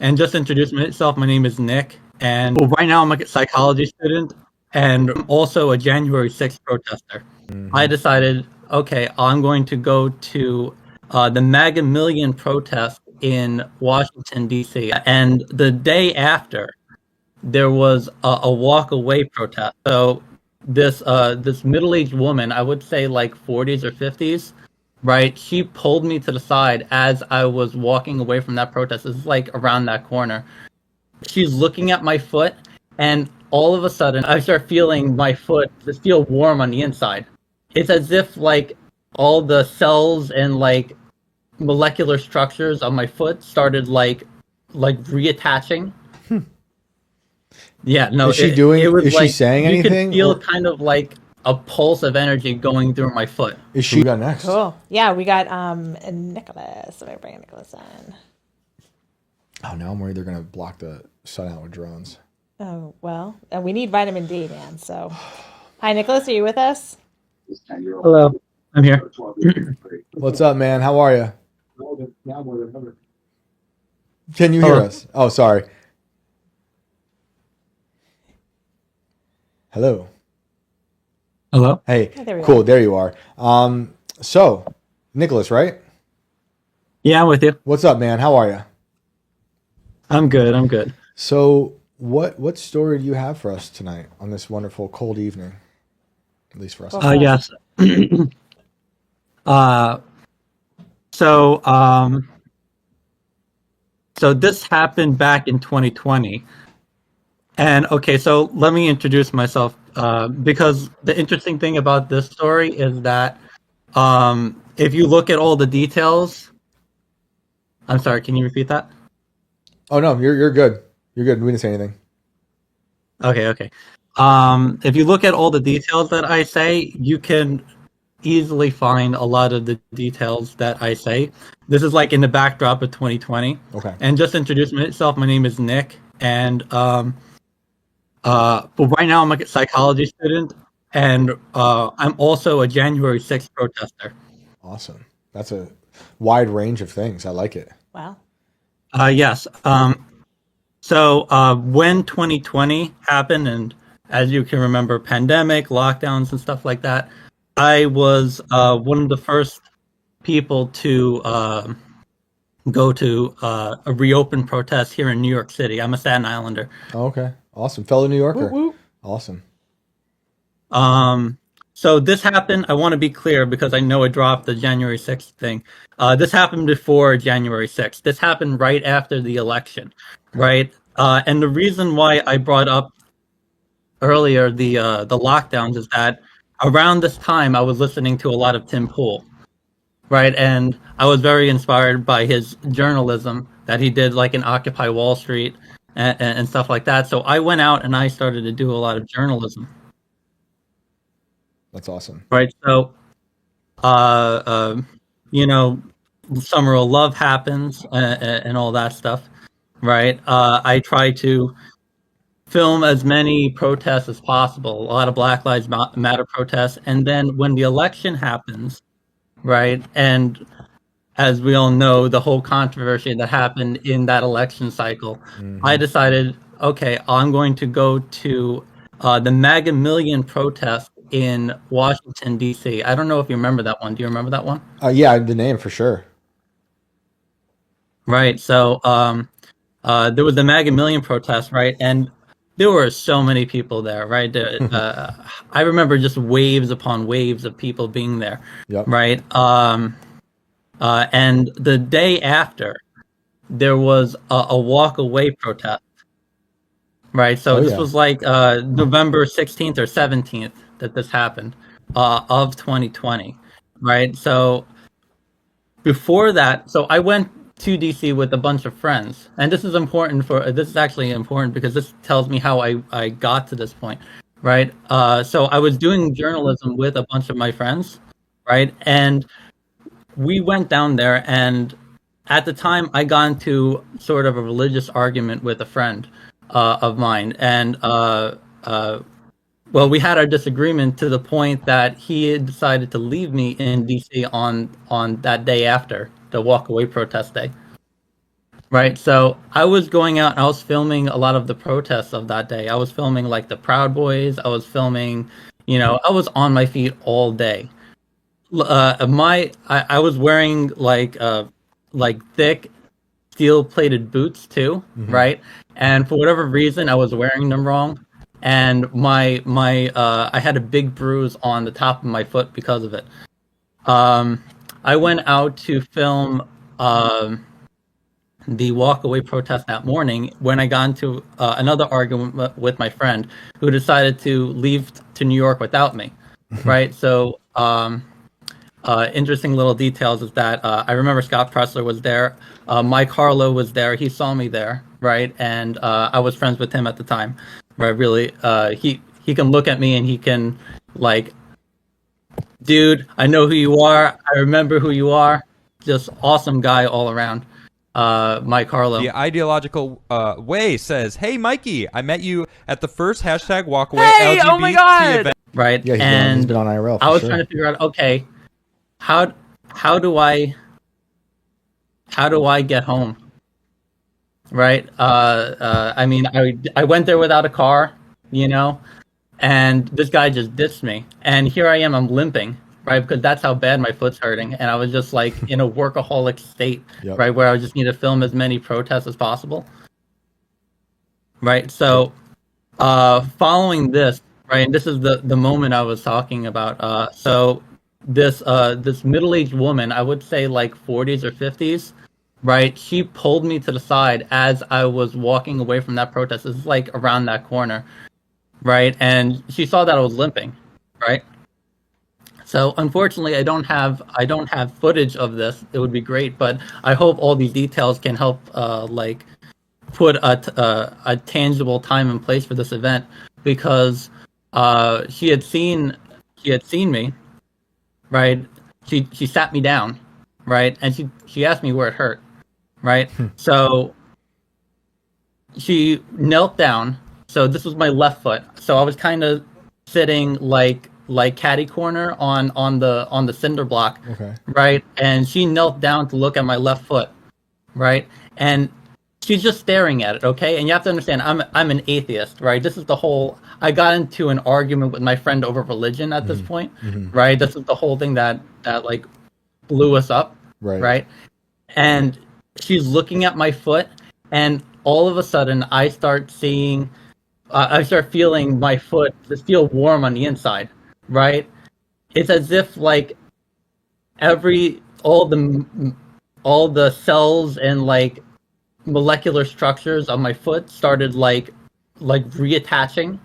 And just to introduce myself, my name is Nick, and right now I'm a psychology student, and I'm also a January 6th protester. I decided, okay, I'm going to go to the MAGA Million protest in Washington, D.C. And the day after, there was a walk away protest. So this middle-aged woman, I would say like 40s or 50s, right? She pulled me to the side as I was walking away from that protest. It's like around that corner. She's looking at my foot, and all of a sudden, I start feeling my foot just feel warm on the inside. It's as if like all the cells and like molecular structures of my foot started like reattaching. Yeah, no. Is she doing? It was Is like, she saying you anything? could feel kind of like a pulse of energy going through my foot. Is she? Who we got next? Cool. Yeah, we got Nicholas. Let me bring Nicholas in. Oh, now I'm worried they're gonna block the sun out with drones. Oh well, and we need vitamin D, man. So, hi, Nicholas. Are you with us? Hello, I'm here. What's up, man? How are you? Can you hear us? Oh, sorry. Hello. Hello. Hey. Oh, there we Cool. go. There you are. So, Nicholas, right? Yeah, I'm with you. What's up, man? How are you? I'm good. I'm good. So, what story do you have for us tonight on this wonderful cold evening? At least for us. Yes. So this happened back in 2020. And okay, so let me introduce myself, because the interesting thing about this story is that if you look at all the details, I'm sorry, can you repeat that? Oh no, you're good. You're good. We didn't say anything. Okay. If you look at all the details that I say, you can easily find a lot of the details that I say. This is like in the backdrop of 2020. Okay. And just to introduce myself, my name is Nick, and but right now I'm a psychology student, and I'm also a January 6th protester. Awesome. That's a wide range of things. I like it. Wow. Yes. So when 2020 happened, and as you can remember, pandemic, lockdowns, and stuff like that, I was one of the first people to go to a reopened protest here in New York City. I'm a Staten Islander. Oh, okay. Awesome. Fellow New Yorker. Woo, woo. Awesome. So this happened, I want to be clear because I know it dropped the January 6th thing. This happened before January 6th. This happened right after the election, right? And the reason why I brought up earlier the lockdowns is that around this time I was listening to a lot of Tim Pool, right? And I was very inspired by his journalism that he did like in Occupy Wall Street and stuff like that. So I went out and I started to do a lot of journalism. That's awesome. Right. So, you know, Summer of Love happens and all that stuff. Right. I try to film as many protests as possible, a lot of Black Lives Matter protests. And then when the election happens, right, and as we all know, the whole controversy that happened in that election cycle, I decided, okay, I'm going to go to the MAGA Million protest in Washington, D.C. I don't know if you remember that one. Do you remember that one? Yeah, the name for sure. Right. So there was the MAGA Million protest, right? And there were so many people there, right? I remember just waves upon waves of people being there, Yep. right? And the day after, there was a walk away protest, right? So this was like November 16th or 17th that this happened of 2020, right? So before that, so I went to DC with a bunch of friends, and this is important this is actually important because this tells me how I got to this point, right? So I was doing journalism with a bunch of my friends, right? And we went down there, and at the time I got into sort of a religious argument with a friend of mine, and well, we had our disagreement to the point that he had decided to leave me in DC on that day after the walk away protest day. Right. So I was going out and I was filming a lot of the protests of that day. I was filming like the Proud Boys. I was filming, I was on my feet all day. I was wearing like thick steel plated boots too, right? And for whatever reason, I was wearing them wrong, and I had a big bruise on the top of my foot because of it. I went out to film the walkaway protest that morning when I got into another argument with my friend who decided to leave to New York without me, right? So interesting little details is that I remember Scott Pressler was there, Mike Harlow was there, he saw me there, right? And I was friends with him at the time, right? Really, he can look at me and he can like, dude, I know who you are, I remember who you are, just awesome guy all around. Mike Harlow. The Ideological Way says, "Hey, Mikey, I met you at the first hashtag Walkaway Hey, LGBT oh my God! event." Right, Yeah, he's been on IRL. I was sure. trying to figure out, okay, how do I get home? Right. I mean, I went there without a car, and this guy just dissed me, and here I am, I'm limping. Right, because that's how bad my foot's hurting, and I was just like in a workaholic state, Yep. right, where I just need to film as many protests as possible. Right, so following this, right, and this is the moment I was talking about. So this middle-aged woman, I would say like 40s or 50s, right, she pulled me to the side as I was walking away from that protest. It's like around that corner, right, and she saw that I was limping, right. So unfortunately, I don't have footage of this. It would be great, but I hope all these details can help like put a tangible time and place for this event, because she had seen me, right? She sat me down, right, and she asked me where it hurt, right? So she knelt down. So this was my left foot. So I was kind of sitting like catty corner on the cinder block, Okay. right? And she knelt down to look at my left foot, right? And she's just staring at it, okay? And you have to understand, I'm an atheist, right? This is the whole. I got into an argument with my friend over religion at this point, right? This is the whole thing that like blew us up, right? And she's looking at my foot, and all of a sudden, I start feeling my foot just feel warm on the inside. Right, it's as if like all the cells and like molecular structures of my foot started like reattaching.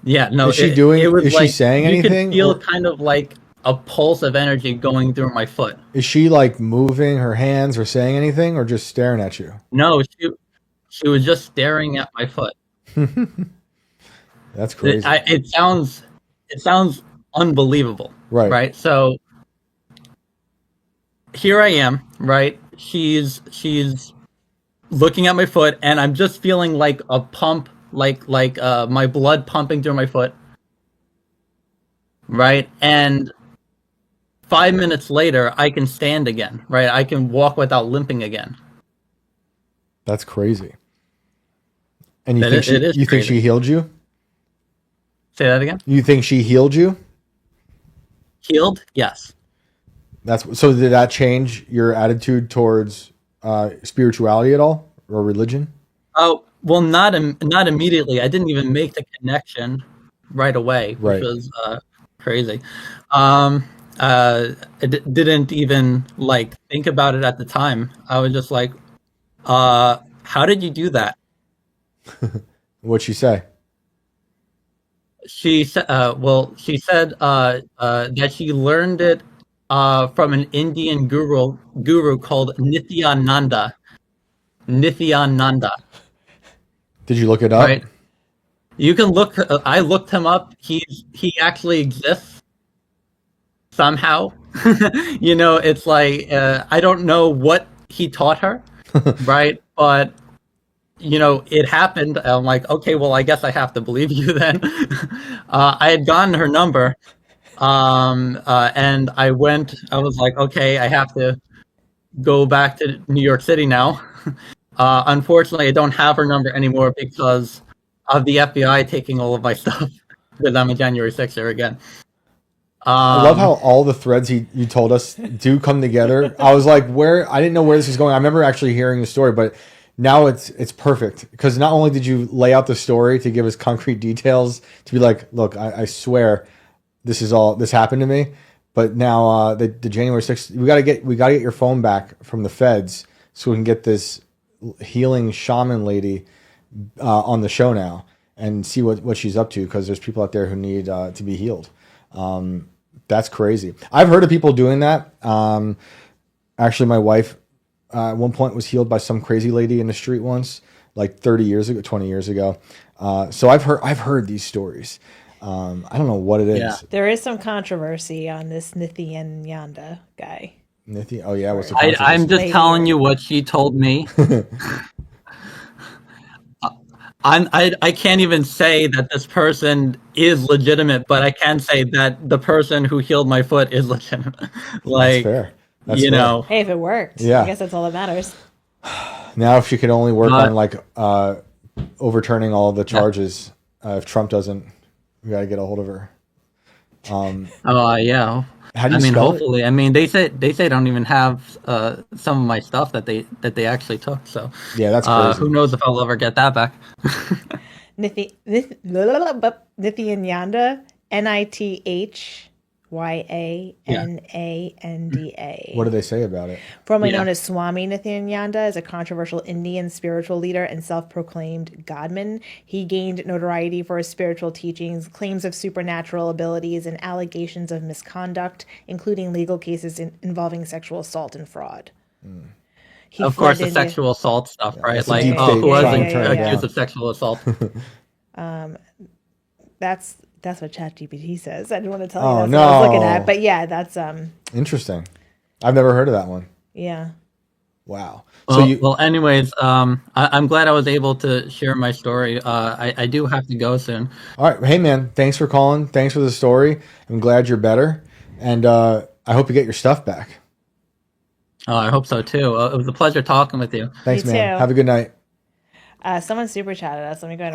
Yeah, no. Is she Is she saying anything? You could feel kind of like a pulse of energy going through my foot. Is she like moving her hands or saying anything, or just staring at you? No, she was just staring at my foot. That's crazy. It sounds unbelievable, Right. Right. So here I am, right? She's looking at my foot, and I'm just feeling like a pump, like my blood pumping through my foot, right? And 5 minutes later, I can stand again, right? I can walk without limping again. That's crazy. And you It think is think crazy. she healed you? Say that again. You think she healed you? Healed? Yes. So did that change your attitude towards spirituality at all, or religion? Oh, well, not immediately. I didn't even make the connection right away, which Right. was crazy. Didn't even like think about it at the time. I was just like, how did you do that? What'd she say? She said, she said that she learned it from an Indian guru called Nithyananda. Nithyananda. Did you look it up? Right. You can look. I looked him up. He actually exists somehow. It's like I don't know what he taught her, right? But it happened. I'm like, okay, well, I guess I have to believe you then. I had gotten her number, and I went. I was like, okay, I have to go back to New York City now. Unfortunately, I don't have her number anymore because of the FBI taking all of my stuff because I'm a January 6er again. I love how all the threads you told us do come together. I was like, I didn't know where this was going. I remember actually hearing the story, but now it's perfect because not only did you lay out the story to give us concrete details to be like, look, I swear this happened to me, but now the January 6th, we gotta get your phone back from the feds so we can get this healing shaman lady on the show now and see what she's up to because there's people out there who need to be healed. That's crazy. I've heard of people doing that. Actually, my wife at one point was healed by some crazy lady in the street once, like 20 years ago. So I've heard these stories. I don't know what it is. Yeah. There is some controversy on this Nithyananda guy. Oh yeah, what's the controversy? I'm just telling you what she told me. I can't even say that this person is legitimate, but I can say that the person who healed my foot is legitimate. Like, That's fair. That's you fair. know, Hey, if it worked, Yeah. I guess that's all that matters. Now, if she could only work on like overturning all the charges, if Trump doesn't, we gotta get a hold of her. yeah. How do you spell it? Hopefully. I mean, they say I don't even have some of my stuff that they actually took. So Yeah, that's crazy. who knows if I'll ever get that back? Nithyananda, Nithyananda. What do they say about it? Formerly Yeah. known as Swami Nithyananda, is a controversial Indian spiritual leader and self-proclaimed godman. He gained notoriety for his spiritual teachings, claims of supernatural abilities, and allegations of misconduct, including legal cases involving sexual assault and fraud. He Of course, fled the India- sexual assault stuff, right? it's a Like, deep who state wasn't trying to turn it accused down. of sexual assault? That's what ChatGPT says. I didn't want to tell Oh, you that's what I was looking no. at, but yeah, that's Interesting. I've never heard of that one. yeah. Wow. Well, anyways, I'm glad I was able to share my story. I do have to go soon. All right. Hey, man, thanks for calling. Thanks for the story. I'm glad you're better. And I hope you get your stuff back. Oh, I hope so too. It was a pleasure talking with you. Thanks, You man. too. Have a good night. Someone super chatted us. Let me go ahead and